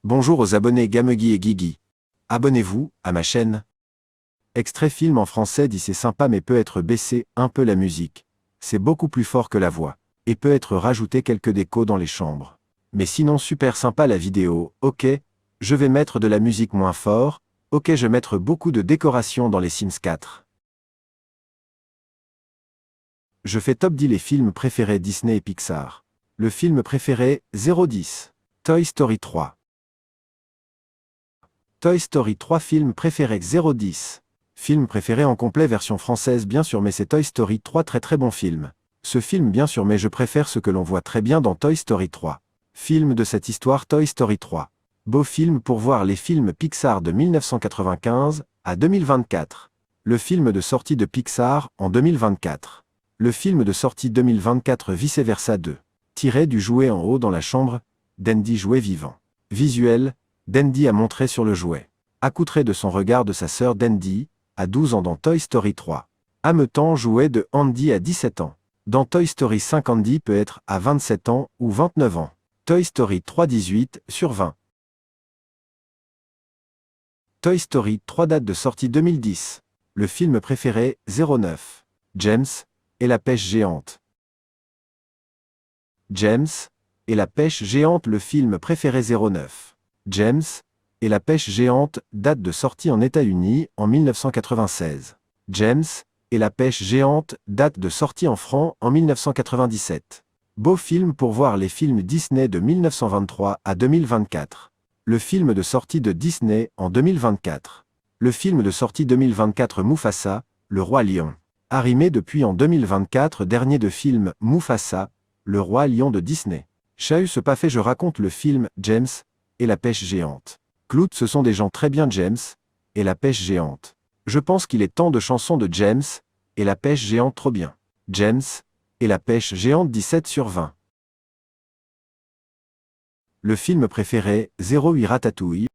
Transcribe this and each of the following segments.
Bonjour aux abonnés Gamegui et Guigui. Abonnez-vous à ma chaîne. Extrait film en français dit c'est sympa mais peut être baissé un peu la musique. C'est beaucoup plus fort que la voix. Et peut être rajouté quelques décos dans les chambres. Mais sinon super sympa la vidéo, ok. Je vais mettre de la musique moins fort, ok je vais mettre beaucoup de décorations dans les Sims 4. Je fais top 10 les films préférés Disney et Pixar. Le film préféré 010. Toy Story 3. Toy Story 3 film préféré 010. Film préféré en complet version française bien sûr mais c'est Toy Story 3 très bon film. Ce film bien sûr mais je préfère ce que l'on voit très bien dans Toy Story 3. Film de cette histoire Toy Story 3. Beau film pour voir les films Pixar de 1995 à 2024. Le film de sortie de Pixar en 2024. Le film de sortie 2024 Vice Versa 2. Tiré du jouet en haut dans la chambre, d'Andy jouet vivant. Visuel, d'Andy a montré sur le jouet. Accoutré de son regard de sa sœur d'Andy, à 12 ans dans Toy Story 3. Hametan jouet de Andy à 17 ans. Dans Toy Story 5 Andy peut être à 27 ans ou 29 ans. Toy Story 3 18 sur 20. Toy Story 3 date de sortie 2010. Le film préféré 09. James et la pêche géante. James et la pêche géante le film préféré 09. James et la pêche géante date de sortie en États-Unis en 1996. James et la pêche géante date de sortie en France en 1997. Beau film pour voir les films Disney de 1923 à 2024. Le film de sortie de Disney en 2024. Le film de sortie 2024 Mufasa, le roi lion. Arrimé depuis en 2024 dernier de film Mufasa, le roi lion de Disney. Chahut ce pas fait je raconte le film James et la pêche géante. Clout ce sont des gens très bien James et la pêche géante. Je pense qu'il est temps de chansons de James et la pêche géante trop bien. James et la pêche géante 17 sur 20. Le film préféré 08 Ratatouille.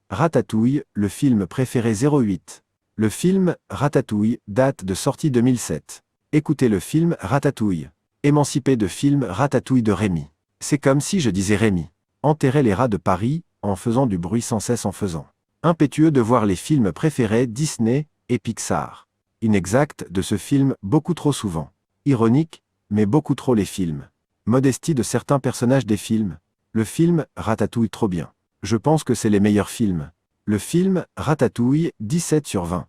Ratatouille, le film préféré 08. Le film Ratatouille date de sortie 2007. Écoutez le film Ratatouille. Émancipé de film Ratatouille de Rémi. C'est comme si je disais Rémi. Enterrer les rats de Paris, en faisant du bruit sans cesse en faisant. Impétueux de voir les films préférés Disney et Pixar. Inexact de ce film beaucoup trop souvent. Ironique, mais beaucoup trop les films. Modestie de certains personnages des films. Le film Ratatouille trop bien. Je pense que c'est les meilleurs films. Le film Ratatouille 17 sur 20.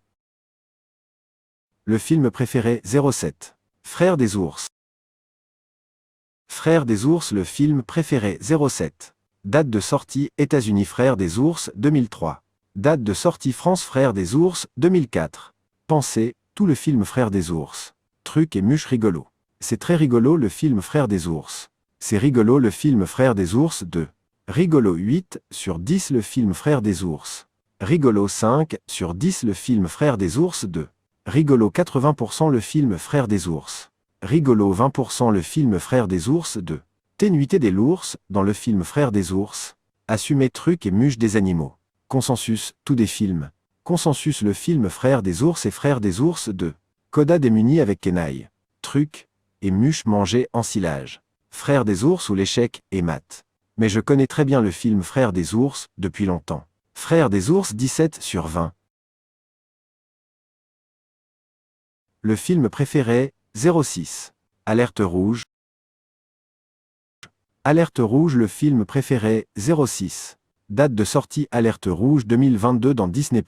Le film préféré 07. Frères des ours. Frères des ours le film préféré 07. Date de sortie États-Unis Frères des ours 2003. Date de sortie France Frères des ours 2004. Pensez, tout le film Frères des ours. Truc et muche rigolo. C'est très rigolo le film Frères des ours. C'est rigolo le film Frères des ours 2. Rigolo 8 sur 10 le film Frères des ours. Rigolo 5 sur 10 le film Frères des ours 2. Rigolo 80% le film Frères des ours. Rigolo 20% le film Frères des ours 2. Ténuité des l'ours, dans le film Frères des ours. Assumer truc et muche des animaux. Consensus, tout des films. Consensus le film Frères des ours et Frères des ours 2. Coda démuni avec Kenai. Truc et muche mangé en silage. Frères des ours ou l'échec et maths. Mais je connais très bien le film Frères des ours, depuis longtemps. Frères des ours 17 sur 20. Le film préféré 06. Alerte rouge. Alerte rouge le film préféré 06. Date de sortie Alerte rouge 2022 dans Disney+.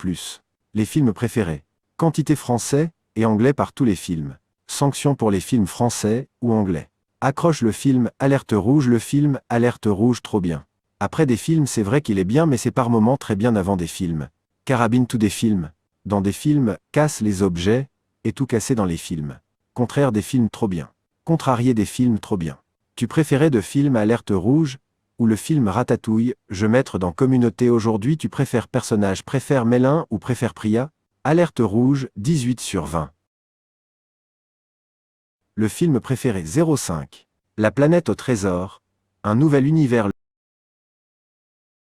Les films préférés. Quantité français et anglais par tous les films. Sanctions pour les films français ou anglais. Accroche le film Alerte rouge le film Alerte rouge trop bien. Après des films c'est vrai qu'il est bien mais c'est par moments très bien avant des films. Carabine tout des films. Dans des films, casse les objets, et tout casser dans les films. Contraire des films trop bien. Contrarier des films trop bien. Tu préférais de film Alerte rouge ou le film Ratatouille, je mettre dans communauté aujourd'hui tu préfères personnage préfère Mélin ou préfère Priya? Alerte rouge 18 sur 20. Le film préféré 05. La planète au trésor. Un nouvel univers.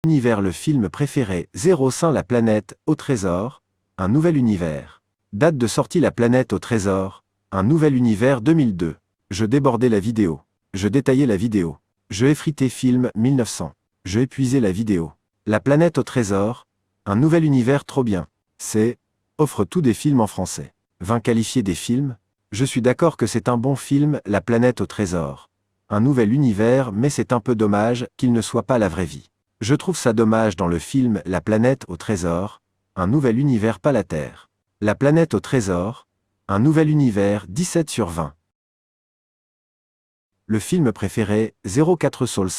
Le film préféré 05 La planète au trésor. Un nouvel univers. Date de sortie La planète au trésor. Un nouvel univers 2002. Je débordais la vidéo. Je détaillais la vidéo. Je effritais film 1900. Je épuisais la vidéo. La planète au trésor, un nouvel univers trop bien. C'est offre tous des films en français. 20 qualifiés des films. Je suis d'accord que c'est un bon film, La planète au trésor. Un nouvel univers, mais c'est un peu dommage qu'il ne soit pas la vraie vie. Je trouve ça dommage dans le film La planète au trésor, un nouvel univers pas la Terre. La planète au trésor, un nouvel univers 17 sur 20. Le film préféré, 04 Souls.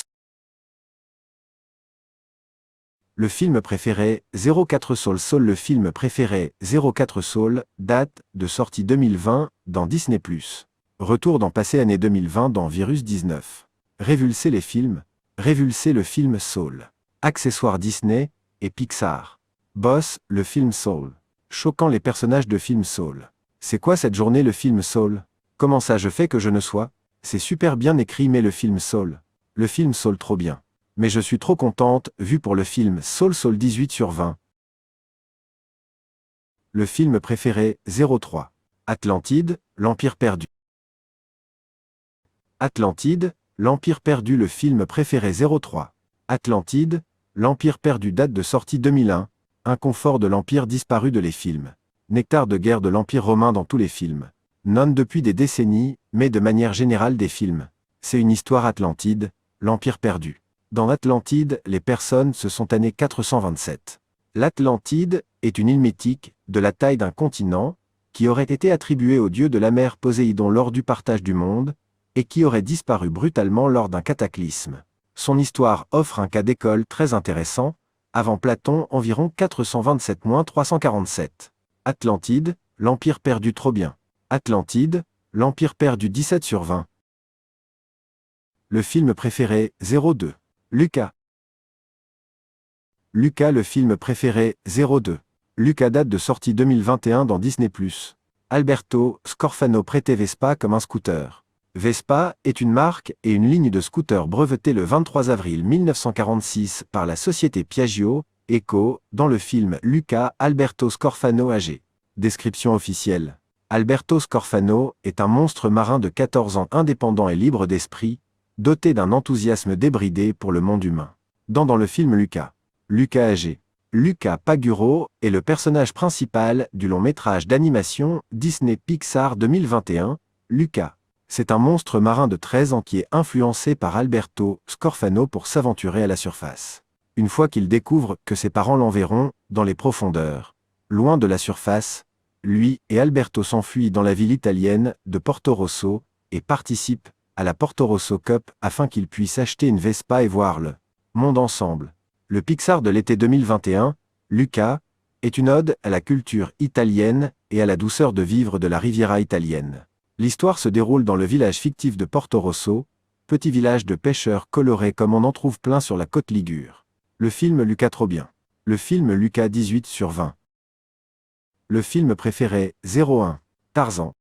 Le film préféré, 04 Souls. Le film préféré, 04 Souls, date de sortie 2020, dans Disney+. Retour dans passé année 2020 dans Virus 19. Révulser les films. Révulser le film Soul. Accessoires Disney et Pixar. Boss, le film Soul. Choquant les personnages de film Soul. C'est quoi cette journée le film Soul? Comment ça je fais que je ne sois? C'est super bien écrit mais le film Soul. Le film Soul trop bien. Mais je suis trop contente, vu pour le film Soul 18 sur 20. Le film préféré, 03. Atlantide, l'Empire perdu. Atlantide, l'Empire perdu. Le film préféré, 03. Atlantide, l'Empire perdu. Date de sortie 2001. Inconfort de l'Empire disparu de les films. Nectar de guerre de l'Empire romain dans tous les films. Non depuis des décennies, mais de manière générale des films. C'est une histoire Atlantide, l'Empire perdu. Dans Atlantide, les personnes se sont années 427. L'Atlantide est une île mythique, de la taille d'un continent, qui aurait été attribuée au dieu de la mer Poséidon lors du partage du monde, et qui aurait disparu brutalement lors d'un cataclysme. Son histoire offre un cas d'école très intéressant, avant Platon environ 427-347. Atlantide, l'Empire perdu trop bien. Atlantide, l'Empire perdu 17 sur 20. Le film préféré, 02. Luca. Luca le film préféré, 02. Luca date de sortie 2021 dans Disney+. Alberto Scorfano prêtait Vespa comme un scooter. Vespa est une marque et une ligne de scooters brevetée le 23 avril 1946 par la société Piaggio, Eco, dans le film Luca Alberto Scorfano âgé. Description officielle. Alberto Scorfano est un monstre marin de 14 ans indépendant et libre d'esprit, doté d'un enthousiasme débridé pour le monde humain. Dans le film Luca. Luca âgé. Luca Paguro est le personnage principal du long-métrage d'animation Disney Pixar 2021, Luca. C'est un monstre marin de 13 ans qui est influencé par Alberto Scorfano pour s'aventurer à la surface. Une fois qu'il découvre que ses parents l'enverront dans les profondeurs, loin de la surface, lui et Alberto s'enfuient dans la ville italienne de Porto Rosso et participent à la Porto Rosso Cup afin qu'ils puissent acheter une Vespa et voir le monde ensemble. Le Pixar de l'été 2021, Luca, est une ode à la culture italienne et à la douceur de vivre de la Riviera italienne. L'histoire se déroule dans le village fictif de Porto Rosso, petit village de pêcheurs colorés comme on en trouve plein sur la côte Ligure. Le film Luca trop bien. Le film Luca 18 sur 20. Le film préféré, 01. Tarzan.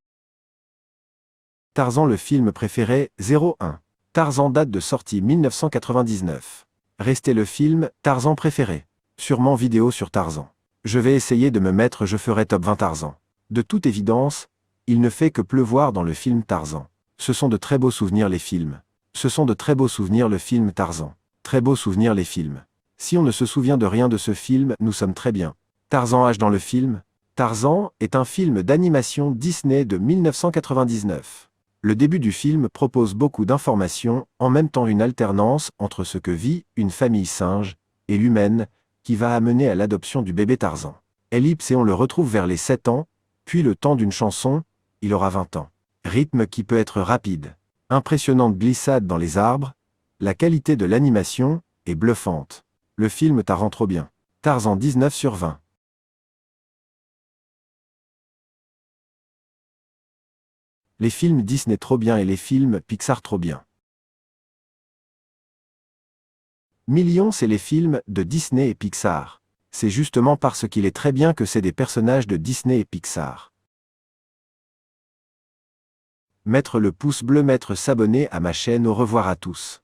Tarzan le film préféré, 01. Tarzan date de sortie 1999. Restez le film, Tarzan préféré. Sûrement vidéo sur Tarzan. Je vais essayer de me mettre je ferai top 20 Tarzan. De toute évidence, il ne fait que pleuvoir dans le film Tarzan. Ce sont de très beaux souvenirs les films. Ce sont de très beaux souvenirs le film Tarzan. Très beaux souvenirs les films. Si on ne se souvient de rien de ce film, nous sommes très bien. Tarzan âge dans le film. Tarzan est un film d'animation Disney de 1999. Le début du film propose beaucoup d'informations, en même temps une alternance entre ce que vit une famille singe et l'humaine, qui va amener à l'adoption du bébé Tarzan. Ellipse et on le retrouve vers les 7 ans, puis le temps d'une chanson, il aura 20 ans. Rythme qui peut être rapide. Impressionnante glissade dans les arbres, la qualité de l'animation est bluffante. Le film rend trop bien. Tarzan 19 sur 20. Les films Disney trop bien et les films Pixar trop bien. Millions c'est les films de Disney et Pixar. C'est justement parce qu'il est très bien que c'est des personnages de Disney et Pixar. Mettre le pouce bleu, mettre s'abonner à ma chaîne. Au revoir à tous.